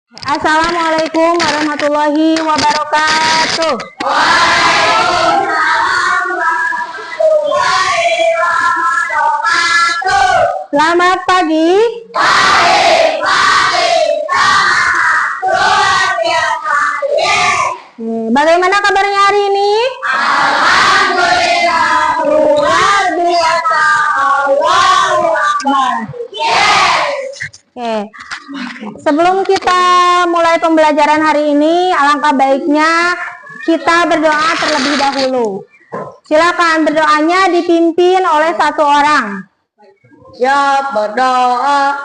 Assalamualaikum warahmatullahi wabarakatuh. Waalaikumsalam warahmatullahi wabarakatuh. Selamat pagi. Bagaimana kabarnya hari ini? Alhamdulillah, luar biasa. Allahu Akbar. Oke. Sebelum kita mulai pembelajaran hari ini, alangkah baiknya kita berdoa terlebih dahulu. Silakan berdoanya dipimpin oleh satu orang. Ya, berdoa.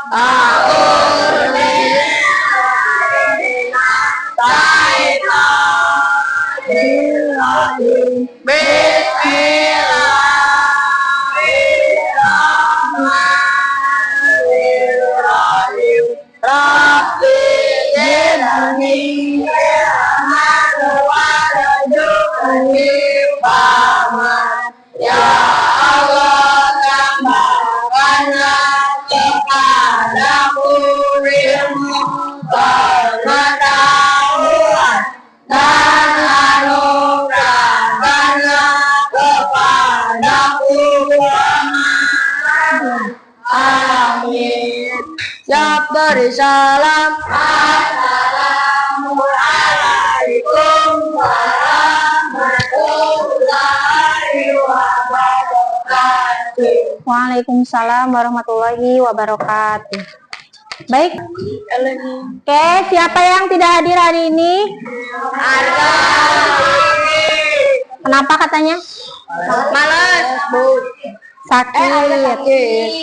Beri salam. Assalamualaikum warahmatullahi wabarakatuh. Waalaikumsalam warahmatullahi wabarakatuh. Baik. Oke, siapa yang tidak hadir hari ini? Ada. Kenapa katanya? Malas, Bu. Sakit.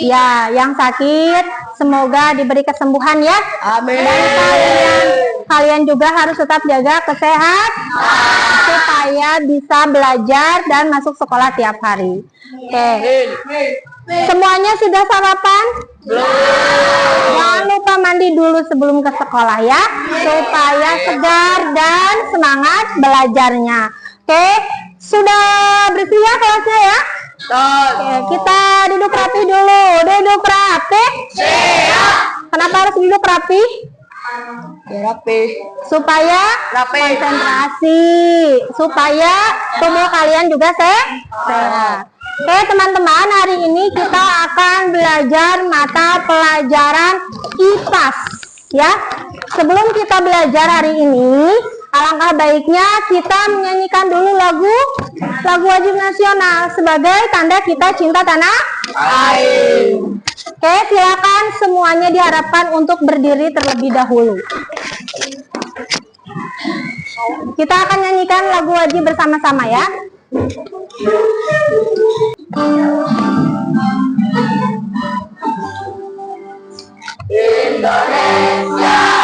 Ya, yang sakit semoga diberi kesembuhan ya. Amin. Dan kalian juga harus tetap jaga kesehatan supaya bisa belajar dan masuk sekolah tiap hari. Oke. Semuanya sudah sarapan? Belum. Jangan lupa mandi dulu sebelum ke sekolah ya, supaya segar dan semangat belajarnya. Oke, sudah bersih ya kelasnya ya? Oke, kita duduk rapi dulu. Duduk rapi. Siap. Kenapa harus duduk rapi? Rapi. Supaya konsentrasi, supaya tubuh kalian juga sehat. Oke teman-teman, hari ini kita akan belajar mata pelajaran IPAS ya. Sebelum kita belajar hari ini, alangkah baiknya kita menyanyikan dulu lagu wajib nasional sebagai tanda kita cinta tanah air. Oke, silakan semuanya diharapkan untuk berdiri terlebih dahulu. Kita akan nyanyikan lagu wajib bersama-sama ya. Indonesia.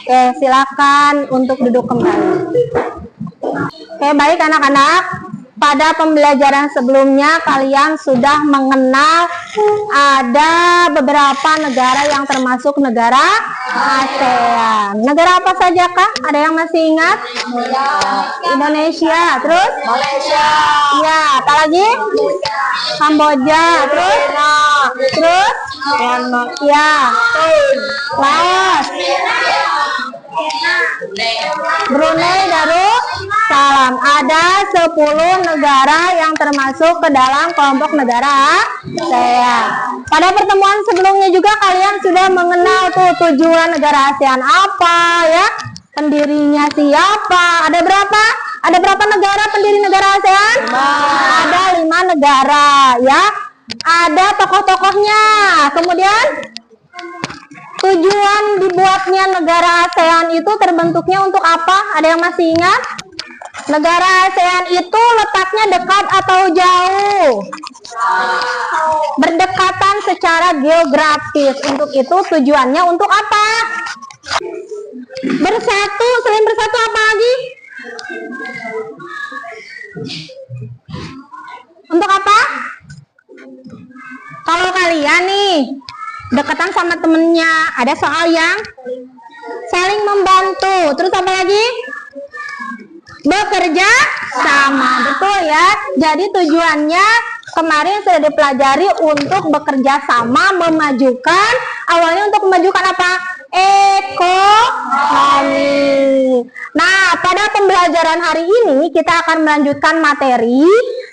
Oke, silakan untuk duduk kembali. Oke, baik anak-anak. pada pembelajaran sebelumnya kalian sudah mengenal ada beberapa negara yang termasuk negara ASEAN. Negara apa saja kah? Ada yang masih ingat? Indonesia, terus? Malaysia. Ya, apa lagi? Kamboja, terus? Ya, Laos, Brunei Darussalam. Ada 10 negara yang termasuk ke dalam kelompok negara ASEAN. Pada pertemuan sebelumnya juga kalian sudah mengenal tuh tujuan negara ASEAN apa ya, pendirinya siapa, ada berapa? Ada berapa negara pendiri negara ASEAN? Ada 5 negara ya. Ada tokoh-tokohnya. Kemudian tujuan dibuatnya negara ASEAN itu terbentuknya untuk apa? Ada yang masih ingat? Negara ASEAN itu letaknya dekat atau jauh? Berdekatan secara geografis. Untuk itu tujuannya untuk apa? Bersatu. Selain bersatu apa lagi? Untuk apa? Kalau kalian nih dekatan sama temennya, ada soal yang saling membantu. Terus apa lagi? Bekerja sama, betul ya. Jadi tujuannya kemarin sudah dipelajari untuk bekerja sama, memajukan. Awalnya untuk memajukan apa? Ekonomi. Nah, pada pembelajaran hari ini kita akan melanjutkan materi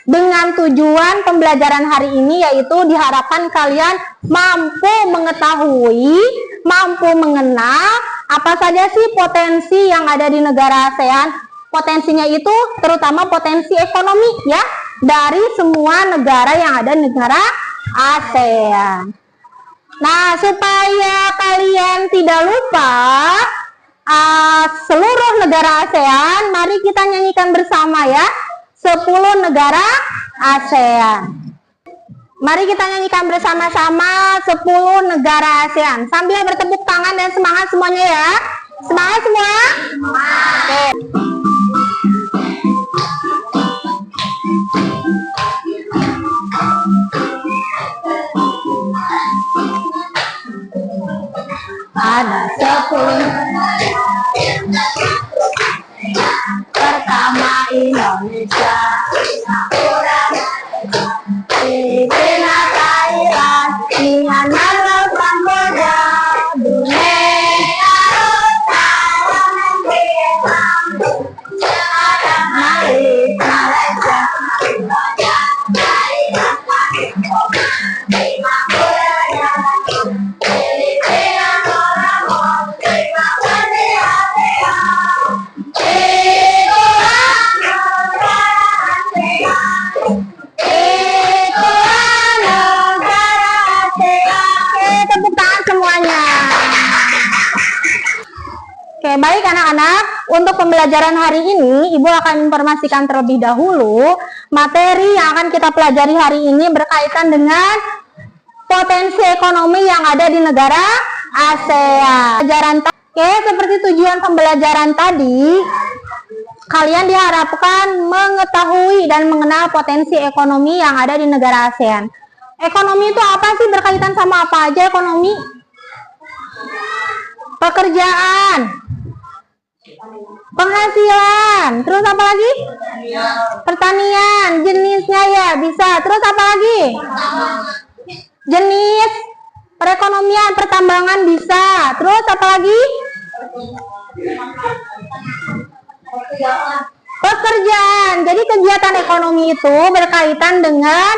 dengan tujuan pembelajaran hari ini, yaitu diharapkan kalian mampu mengetahui, mampu mengenal apa saja sih potensi yang ada di negara ASEAN. Potensinya itu terutama potensi ekonomi ya, dari semua negara yang ada di negara ASEAN. Nah, supaya kalian tidak lupa seluruh negara ASEAN, mari kita nyanyikan bersama ya, 10 negara ASEAN. Mari kita nyanyikan bersama-sama 10 negara ASEAN sambil bertepuk tangan dan semangat semuanya ya. Semangat semua. Oke. Ada 10. Pertama Indonesia, Filipina, Thailand, Myanmar, Kamboja, Brunei Darussalam, Vietnam, Malaysia, Oke, baik anak-anak, untuk pembelajaran hari ini Ibu akan informasikan terlebih dahulu materi yang akan kita pelajari hari ini berkaitan dengan potensi ekonomi yang ada di negara ASEAN. Oke, seperti tujuan pembelajaran tadi, kalian diharapkan mengetahui dan mengenal potensi ekonomi yang ada di negara ASEAN. Ekonomi itu apa sih? Berkaitan sama apa aja ekonomi? Pekerjaan, penghasilan, terus apa lagi? Pertanian, jenisnya ya bisa. Terus apa lagi? Jenis perekonomian, pertambangan bisa. Terus apa lagi? Pekerjaan. Jadi kegiatan ekonomi itu berkaitan dengan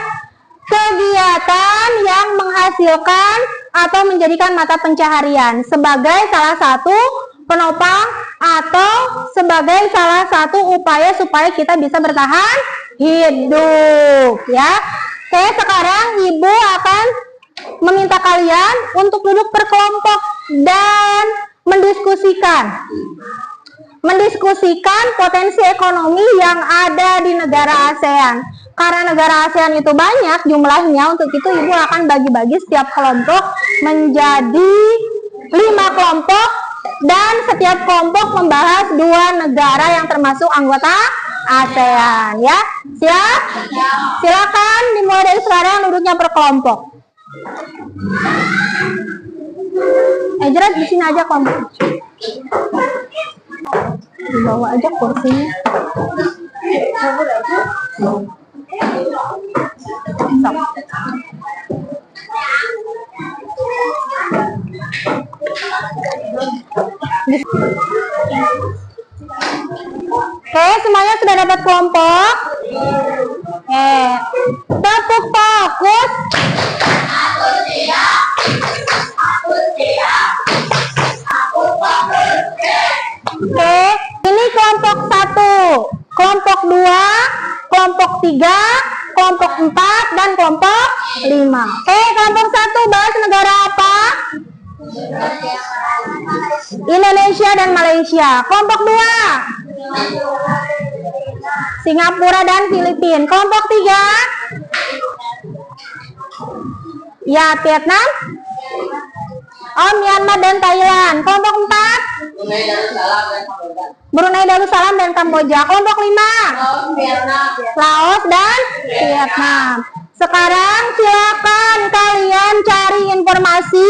kegiatan yang menghasilkan atau menjadikan mata pencaharian sebagai salah satu penopang atau sebagai salah satu upaya supaya kita bisa bertahan hidup ya. Oke, sekarang Ibu akan meminta kalian untuk duduk berkelompok dan mendiskusikan potensi ekonomi yang ada di negara ASEAN. Karena negara ASEAN itu banyak jumlahnya, untuk itu Ibu akan bagi-bagi setiap kelompok menjadi 5 kelompok dan setiap kelompok membahas 2 negara yang termasuk anggota ASEAN ya. Siap? Silakan dimulai dari sekarang duduknya per kelompok. Jerat di sini aja kelompok. Dibawa aja kursinya. Oke, semuanya sudah dapat kelompok? Tepuk fokus. Aku siap. Aku siap. Aku fokus. Oke, ini kelompok 1, kelompok 2, kelompok 3, kelompok 4, dan kelompok 5. Oke, kelompok 1 bahas negara apa? Indonesia dan Malaysia. Kelompok 2, Singapura dan Filipina. Kelompok 3, ya Vietnam, Myanmar dan Thailand. Kelompok 4, Brunei Darussalam dan Kamboja. Kelompok 5, Laos dan Vietnam. Sekarang silakan kalian cari informasi,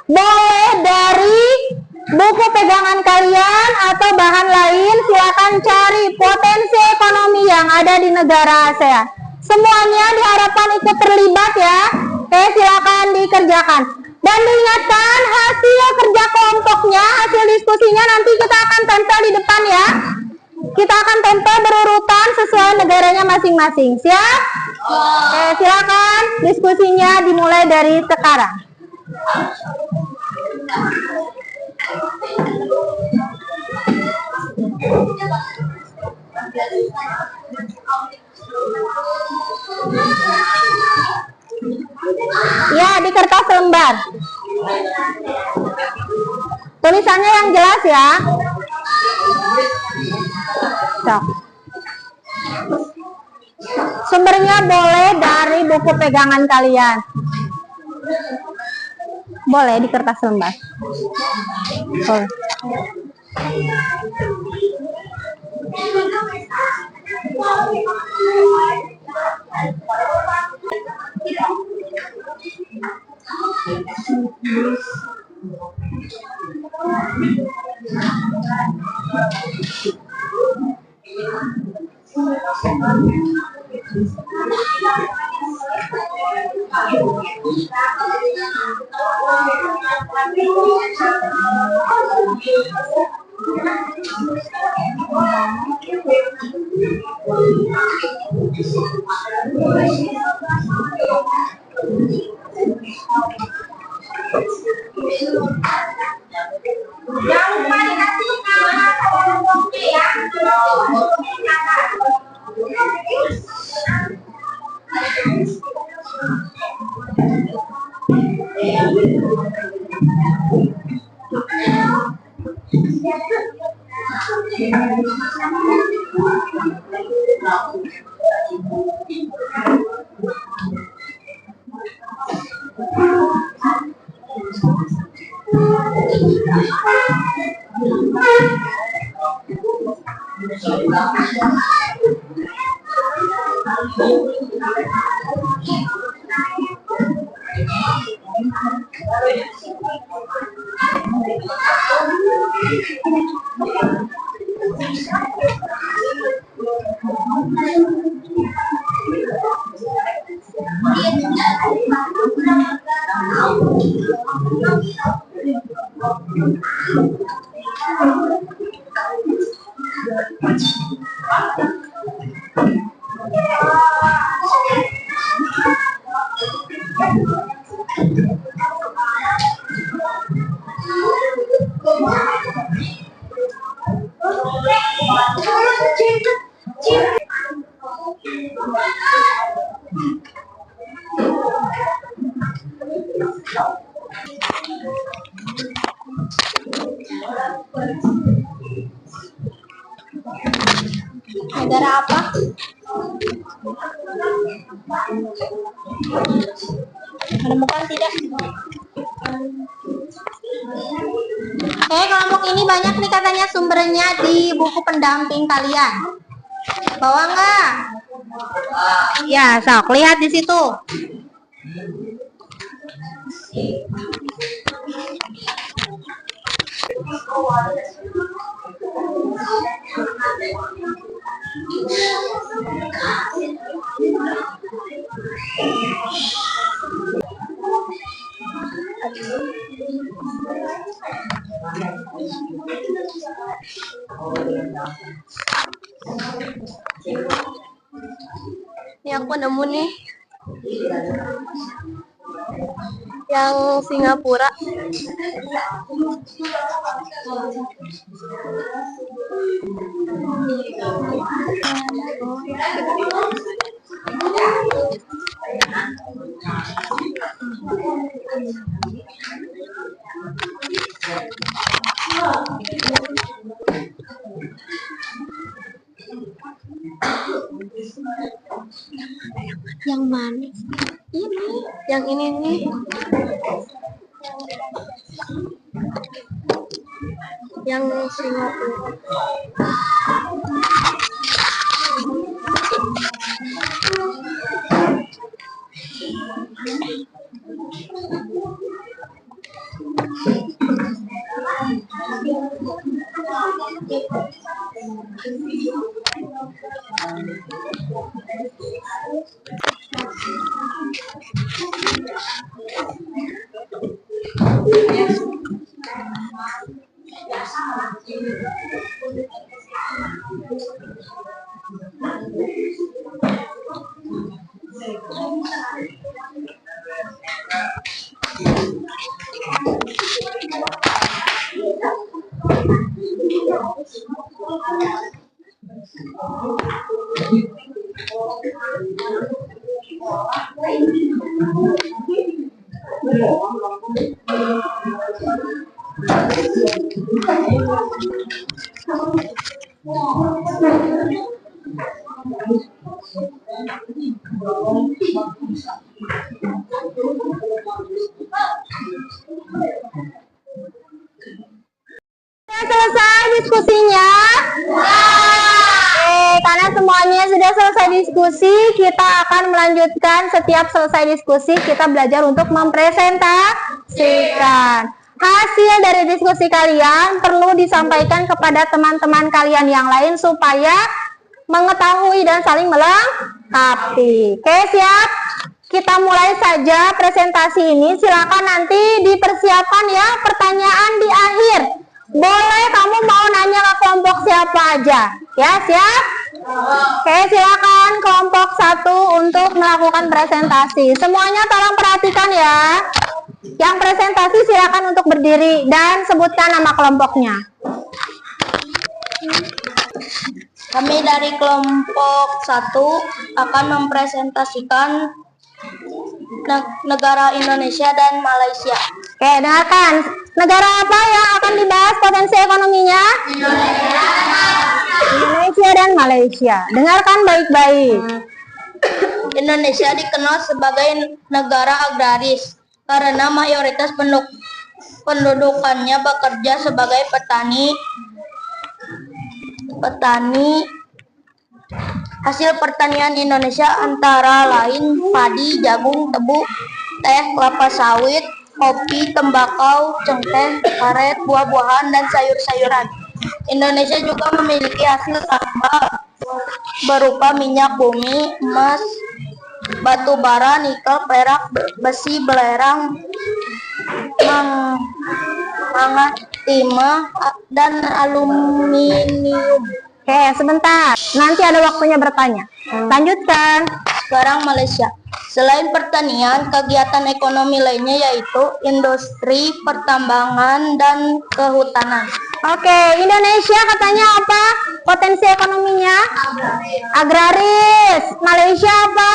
boleh dari buku pegangan kalian atau bahan lain. Silakan cari potensi ekonomi yang ada di negara ASEAN. Semuanya diharapkan ikut terlibat ya. Oke, silakan dikerjakan. Dan diingatkan hasil kerja kelompoknya, hasil diskusinya nanti kita akan tempel di depan ya. Kita akan tempel berurutan sesuai negaranya masing-masing. Siap? Oke, silakan diskusinya dimulai dari sekarang. Ya, di kertas lembar. Tulisannya yang jelas ya. Cok. Sumbernya boleh dari buku pegangan kalian. Boleh di kertas lembar. Boleh. Jangan lupa dikasih nama ya. Negara apa? Menemukan tidak? Oke, kelompok ini banyak nih katanya sumbernya di buku pendamping kalian. Bawa nggak? Ya, sok lihat di situ. Ini aku nemu nih yang Singapura. Yang mana? Ini, yang ini nih. Yang Singapura. Selesai diskusinya? Karena semuanya sudah selesai diskusi, kita akan melanjutkan. Setiap selesai diskusi, kita belajar untuk mempresentasikan. Hasil dari diskusi kalian perlu disampaikan kepada teman-teman kalian yang lain supaya mengetahui dan saling melengkapi. Oke, siap? Kita mulai saja presentasi ini. Silakan nanti dipersiapkan ya pertanyaan di akhir. Boleh kamu mau nanya ke kelompok siapa aja. Ya, siap? Oke, silakan kelompok 1 untuk melakukan presentasi. Semuanya tolong perhatikan ya. Yang presentasi silakan untuk berdiri dan sebutkan nama kelompoknya. Kami dari kelompok 1 akan mempresentasikan negara Indonesia dan Malaysia. Oke, dengarkan. Negara apa yang akan dibahas potensi ekonominya? Indonesia dan Malaysia. Dengarkan baik-baik. Indonesia dikenal sebagai negara agraris karena mayoritas pendudukannya bekerja sebagai petani. Hasil pertanian Indonesia antara lain padi, jagung, tebu, teh, kelapa sawit, kopi, tembakau, cengkeh, karet, buah-buahan, dan sayur-sayuran. Indonesia juga memiliki hasil tambang berupa minyak bumi, emas, batu bara, nikel, perak, besi, belerang, mangan, timah, dan aluminium. Oke, sebentar. Nanti ada waktunya bertanya. Lanjutkan. Sekarang Malaysia. Selain pertanian, kegiatan ekonomi lainnya yaitu industri, pertambangan, dan kehutanan. Oke, Indonesia katanya apa? Potensi ekonominya? Agraris. Malaysia apa?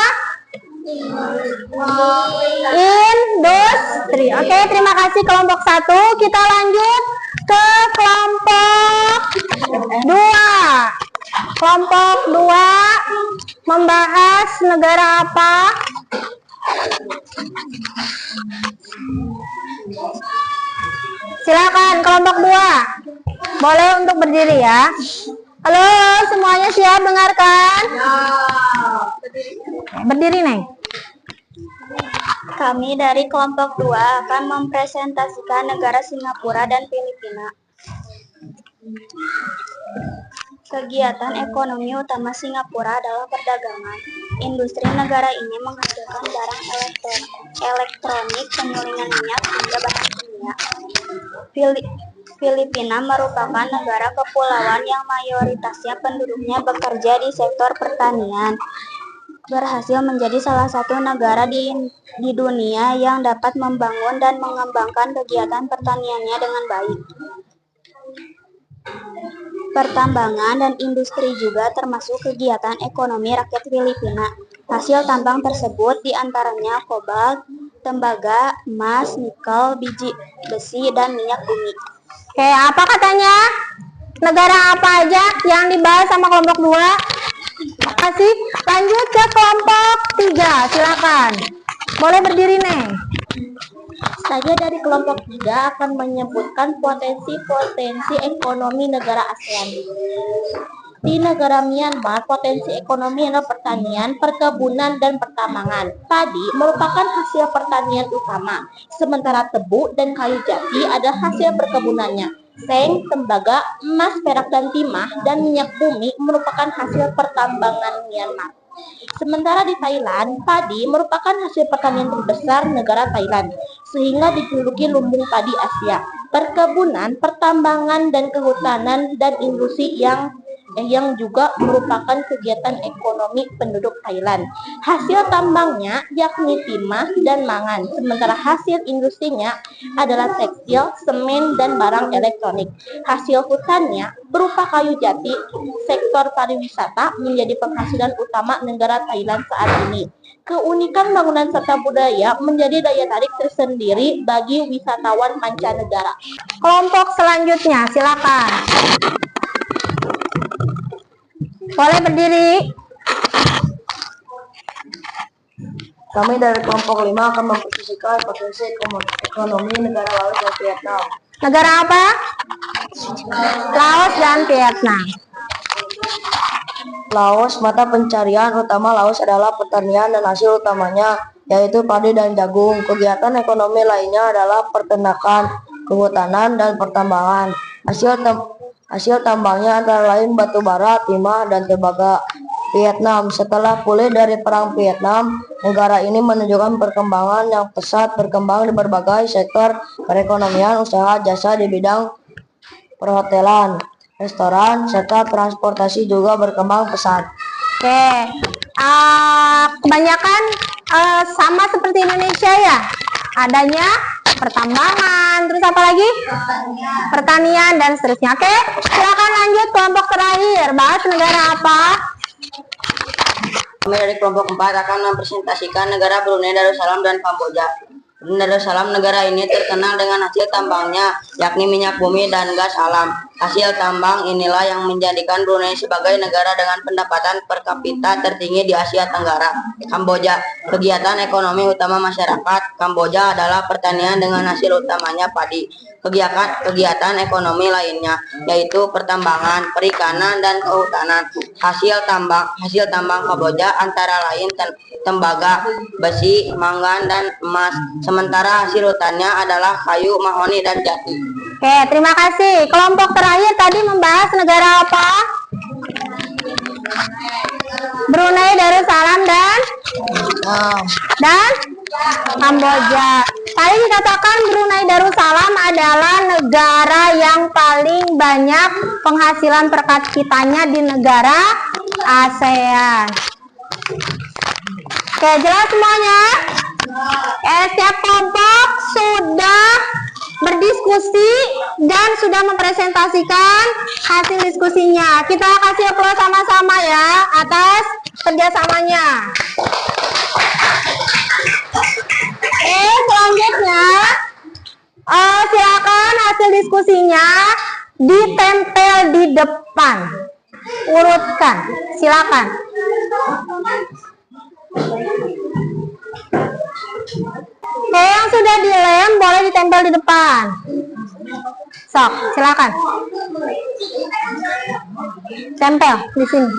Industri. Oke, terima kasih kelompok 1. Kita lanjut ke kelompok 2. Kelompok 2 membahas negara apa? Silakan kelompok 2. Boleh untuk berdiri ya. Halo, semuanya siap dengarkan? Berdiri, Neng. Kami dari kelompok 2 akan mempresentasikan negara Singapura dan Filipina. Kegiatan ekonomi utama Singapura adalah perdagangan. Industri negara ini menghasilkan barang elektronik, penyulingan minyak, hingga bahan kimia. Filipina merupakan negara kepulauan yang mayoritasnya penduduknya bekerja di sektor pertanian. Berhasil menjadi salah satu negara di dunia yang dapat membangun dan mengembangkan kegiatan pertaniannya dengan baik. Pertambangan dan industri juga termasuk kegiatan ekonomi rakyat Filipina. Hasil tambang tersebut diantaranya kobalt, tembaga, emas, nikel, biji besi, dan minyak bumi. Oke, apa katanya? Negara apa aja yang dibahas sama kelompok 2? Makasih. Lanjut ke kelompok 3, silakan. Boleh berdiri, Neng. Saya dari kelompok 3 akan menyebutkan potensi-potensi ekonomi negara ASEAN. Di negara Myanmar, potensi ekonomi adalah pertanian, perkebunan, dan pertambangan. Padi merupakan hasil pertanian utama, sementara tebu dan kayu jati adalah hasil perkebunannya. Seng, tembaga, emas, perak, dan timah, dan minyak bumi merupakan hasil pertambangan Myanmar. Sementara di Thailand, padi merupakan hasil pertanian terbesar negara Thailand, sehingga dijuluki lumbung padi Asia. Perkebunan, pertambangan, dan kehutanan, dan industri yang juga merupakan kegiatan ekonomi penduduk Thailand. Hasil tambangnya yakni timah dan mangan, sementara hasil industrinya adalah tekstil, semen, dan barang elektronik. Hasil hutannya berupa kayu jati. Sektor pariwisata menjadi penghasilan utama negara Thailand saat ini. Keunikan bangunan serta budaya menjadi daya tarik tersendiri bagi wisatawan mancanegara. Kelompok selanjutnya, silakan. Boleh berdiri. Kami dari kelompok 5 akan memposisikan potensi ekonomi negara Laos dan Vietnam. Negara apa? Laos dan Vietnam. Laos, mata pencarian utama Laos adalah pertanian dan hasil utamanya yaitu padi dan jagung. Kegiatan ekonomi lainnya adalah peternakan, kehutanan, dan pertambangan. Hasil tambangnya antara lain batu bara, timah, dan tembaga. Vietnam, setelah pulih dari Perang Vietnam, negara ini menunjukkan perkembangan yang pesat, berkembang di berbagai sektor perekonomian, usaha jasa di bidang perhotelan, restoran, serta transportasi juga berkembang pesat. Oke, kebanyakan sama seperti Indonesia ya, adanya pertambangan, terus apa lagi? Pertanian dan seterusnya. Oke, silakan lanjut kelompok terakhir. Bahas negara apa? Kami dari kelompok 4 akan mempresentasikan negara Brunei Darussalam dan Kamboja. Brunei Darussalam, negara ini terkenal dengan hasil tambangnya, yakni minyak bumi dan gas alam. Hasil tambang inilah yang menjadikan Brunei sebagai negara dengan pendapatan per kapita tertinggi di Asia Tenggara. Kamboja, kegiatan ekonomi utama masyarakat Kamboja adalah pertanian dengan hasil utamanya padi. Kegiatan ekonomi lainnya yaitu pertambangan, perikanan, dan kehutanan. Hasil tambang Kamboja antara lain tembaga, besi, mangan, dan emas. Sementara hasil hutannya adalah kayu, mahoni, dan jati. Oke, terima kasih. Kelompok terakhir tadi membahas negara apa? Brunei Darussalam dan Kamboja. Tadi dikatakan Brunei Darussalam adalah negara yang paling banyak penghasilan per kapitanya di negara ASEAN. Oke, jelas semuanya? Setiap kelompok sudah berdiskusi dan sudah mempresentasikan hasil diskusinya. Kita kasih aplaus sama-sama ya atas kerjasamanya. Selanjutnya silakan hasil diskusinya ditempel di depan. Urutkan, silakan. Yang sudah dilem boleh ditempel di depan. Sok, silakan. Tempel di sini.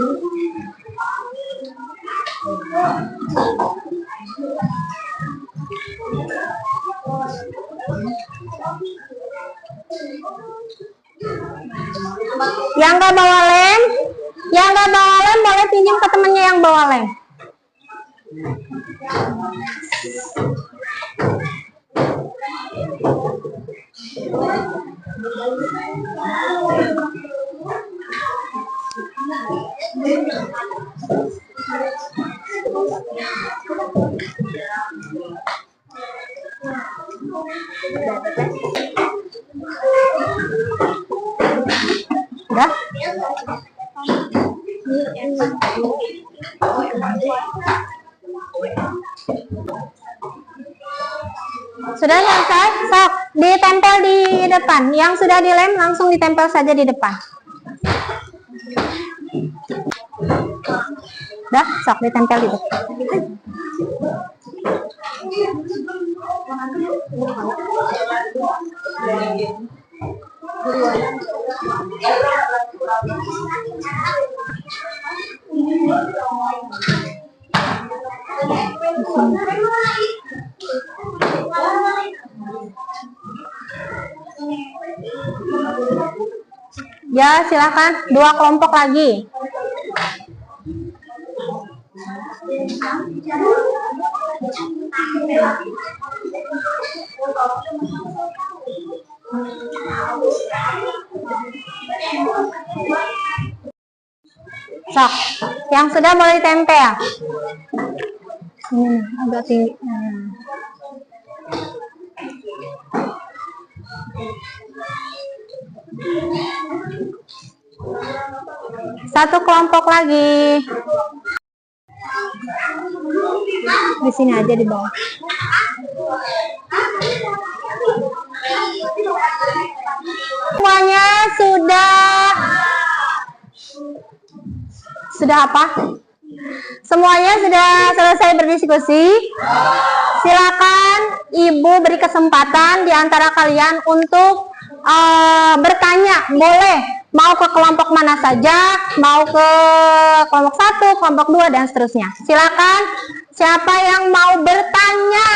Yang nggak bawa lem, boleh pinjam ke temennya yang bawa lem. Udah? Sudah selesai? Sok, ditempel di depan. Yang sudah dilem langsung ditempel saja di depan. Udah, sok ditempel di depan. Ya, silakan 2 kelompok lagi. Sok, yang sudah boleh tempel. Ini agak tinggi. Satu kelompok lagi. Di sini aja di bawah. Semuanya sudah apa? Semuanya sudah selesai berdiskusi. Silakan Ibu beri kesempatan di antara kalian untuk bertanya. Boleh mau ke kelompok mana saja, mau ke kelompok 1, kelompok 2 dan seterusnya. Silakan siapa yang mau bertanya.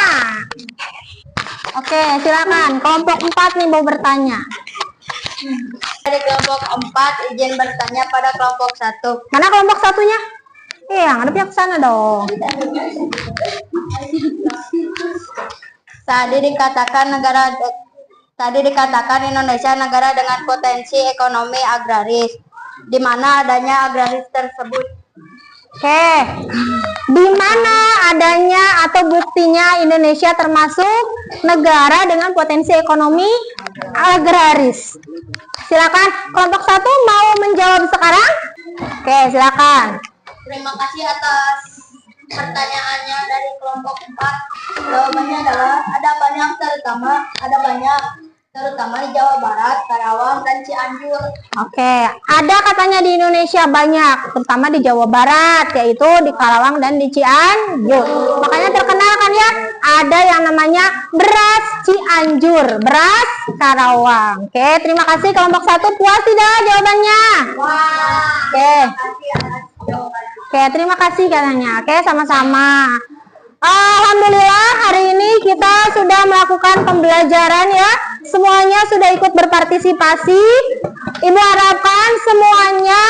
Oke, silakan kelompok 4 nih mau bertanya. Dari kelompok 4 izin bertanya pada kelompok 1. Mana kelompok satunya? Yang ada pihak sana dong. Tadi dikatakan Indonesia negara dengan potensi ekonomi agraris, di mana adanya agraris tersebut. Oke, di mana adanya atau buktinya Indonesia termasuk negara dengan potensi ekonomi agraris? Silakan kelompok 1 mau menjawab sekarang. Oke, silakan. Terima kasih atas pertanyaannya dari kelompok 4. Jawabannya adalah ada banyak, terutama di Jawa Barat, Karawang, dan Cianjur. Oke, ada katanya di Indonesia banyak, terutama di Jawa Barat, yaitu di Karawang dan di Cianjur. Makanya terkenal kan ya, ada yang namanya beras Cianjur, beras Karawang. Oke, terima kasih kelompok 1. Puas tidak jawabannya? Oke. Oke, terima kasih katanya. Oke, sama-sama. Alhamdulillah hari ini kita sudah melakukan pembelajaran ya. Semuanya sudah ikut berpartisipasi. Ibu harapkan semuanya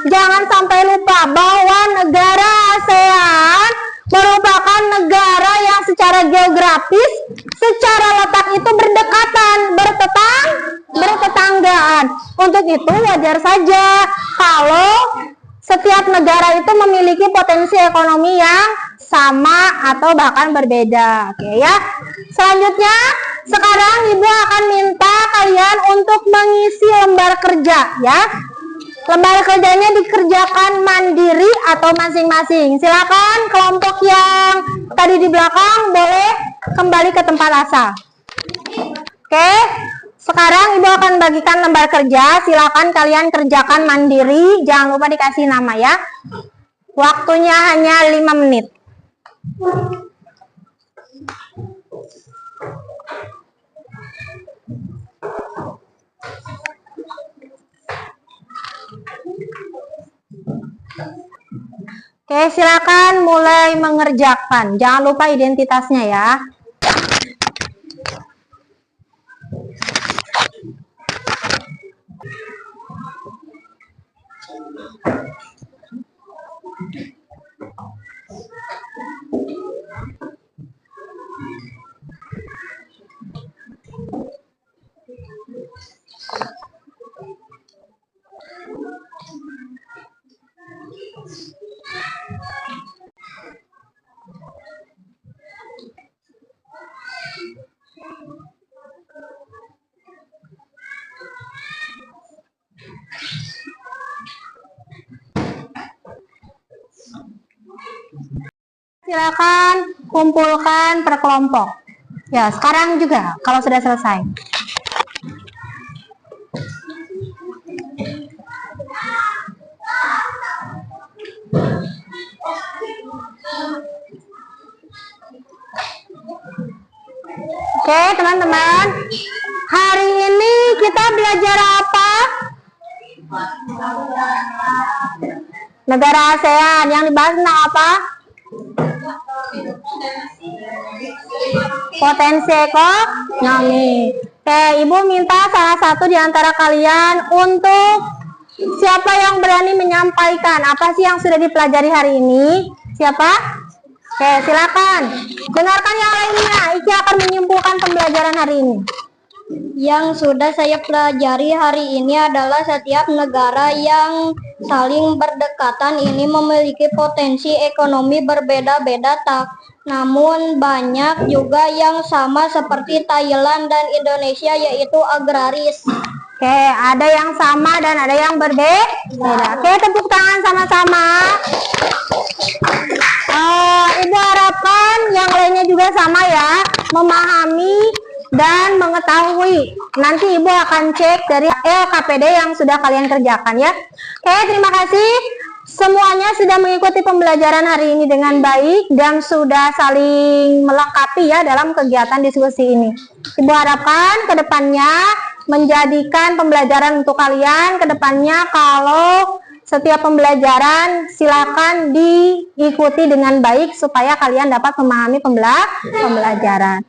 jangan sampai lupa bahwa negara ASEAN merupakan negara yang secara geografis, secara letak itu berdekatan, bertetanggaan. Untuk itu wajar saja kalau setiap negara itu memiliki potensi ekonomi yang sama atau bahkan berbeda. Oke ya. Selanjutnya, sekarang Ibu akan minta kalian untuk mengisi lembar kerja ya. Lembar kerjanya dikerjakan mandiri atau masing-masing. Silakan kelompok yang tadi di belakang boleh kembali ke tempat asal. Oke. Sekarang Ibu akan bagikan lembar kerja. Silakan kalian kerjakan mandiri. Jangan lupa dikasih nama ya. Waktunya hanya 5 menit. Oke, silakan mulai mengerjakan. Jangan lupa identitasnya ya. Silakan kumpulkan per kelompok. Ya, sekarang juga kalau sudah selesai. Oke, teman-teman. Hari ini kita belajar apa? Negara ASEAN. Yang dibahas tentang apa? Potensi ekonomi. Oke, Ibu minta salah satu di antara kalian untuk siapa yang berani menyampaikan apa sih yang sudah dipelajari hari ini? Siapa? Oke, silakan. Dengarkan yang lainnya. Iki akan menyimpulkan pembelajaran hari ini. Yang sudah saya pelajari hari ini adalah setiap negara yang saling berdekatan ini memiliki potensi ekonomi berbeda-beda, namun banyak juga yang sama seperti Thailand dan Indonesia, yaitu agraris. Oke, ada yang sama dan ada yang berbeda. Oke, tepuk tangan sama-sama. Ibu harapkan yang lainnya juga sama ya, memahami dan mengetahui. Nanti Ibu akan cek dari LKPD yang sudah kalian kerjakan ya. Oke, terima kasih. Semuanya sudah mengikuti pembelajaran hari ini dengan baik dan sudah saling melengkapi ya dalam kegiatan diskusi ini. Ibu harapkan ke depannya menjadikan pembelajaran untuk kalian ke depannya, kalau setiap pembelajaran silakan diikuti dengan baik supaya kalian dapat memahami pembelajaran.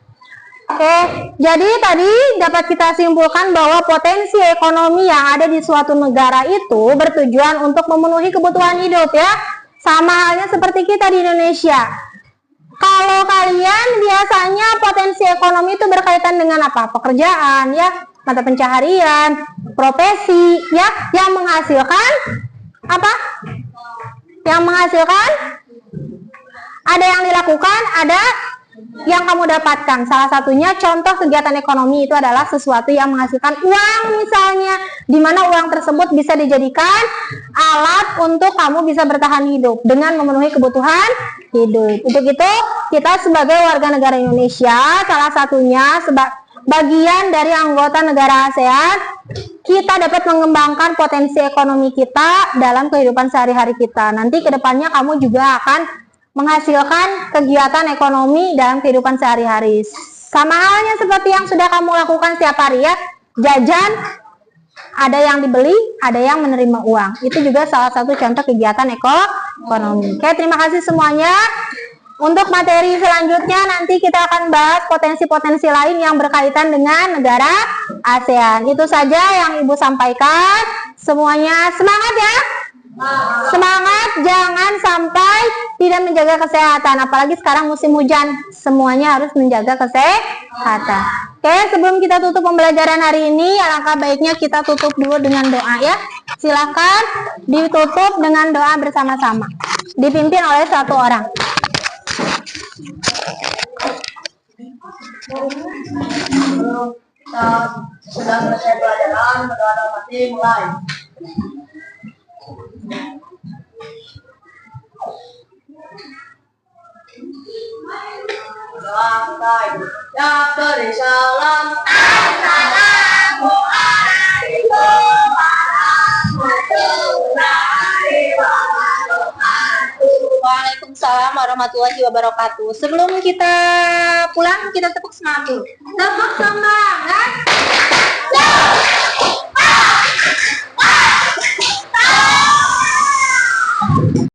Oke, jadi tadi dapat kita simpulkan bahwa potensi ekonomi yang ada di suatu negara itu bertujuan untuk memenuhi kebutuhan hidup ya. Sama halnya seperti kita di Indonesia. Kalau kalian biasanya potensi ekonomi itu berkaitan dengan apa? Pekerjaan ya, mata pencaharian, profesi ya, yang menghasilkan apa? Yang menghasilkan ada yang dilakukan, ada yang kamu dapatkan. Salah satunya contoh kegiatan ekonomi itu adalah sesuatu yang menghasilkan uang misalnya, di mana uang tersebut bisa dijadikan alat untuk kamu bisa bertahan hidup dengan memenuhi kebutuhan hidup. Untuk itu kita sebagai warga negara Indonesia, salah satunya bagian dari anggota negara ASEAN, kita dapat mengembangkan potensi ekonomi kita dalam kehidupan sehari-hari kita. Nanti kedepannya kamu juga akan menghasilkan kegiatan ekonomi dalam kehidupan sehari-hari. Sama halnya seperti yang sudah kamu lakukan setiap hari ya, jajan, ada yang dibeli, ada yang menerima uang. Itu juga salah satu contoh kegiatan ekonomi. Oke, terima kasih semuanya. Untuk materi selanjutnya nanti kita akan bahas potensi-potensi lain yang berkaitan dengan negara ASEAN. Itu saja yang Ibu sampaikan. Semuanya semangat ya. Semangat, jangan sampai tidak menjaga kesehatan, apalagi sekarang musim hujan, semuanya harus menjaga kesehatan. Oke, sebelum kita tutup pembelajaran hari ini, alangkah baiknya kita tutup dulu dengan doa ya. Silakan ditutup dengan doa bersama-sama, dipimpin oleh satu orang. Kita sudah selesai pelajaran, berdoa mati mulai. Ya beri salam. Assalamualaikum warahmatullahi wabarakatuh. Waalaikumsalam warahmatullahi wabarakatuh. Sebelum kita pulang, kita tepuk semangat dulu. Tepuk semangat.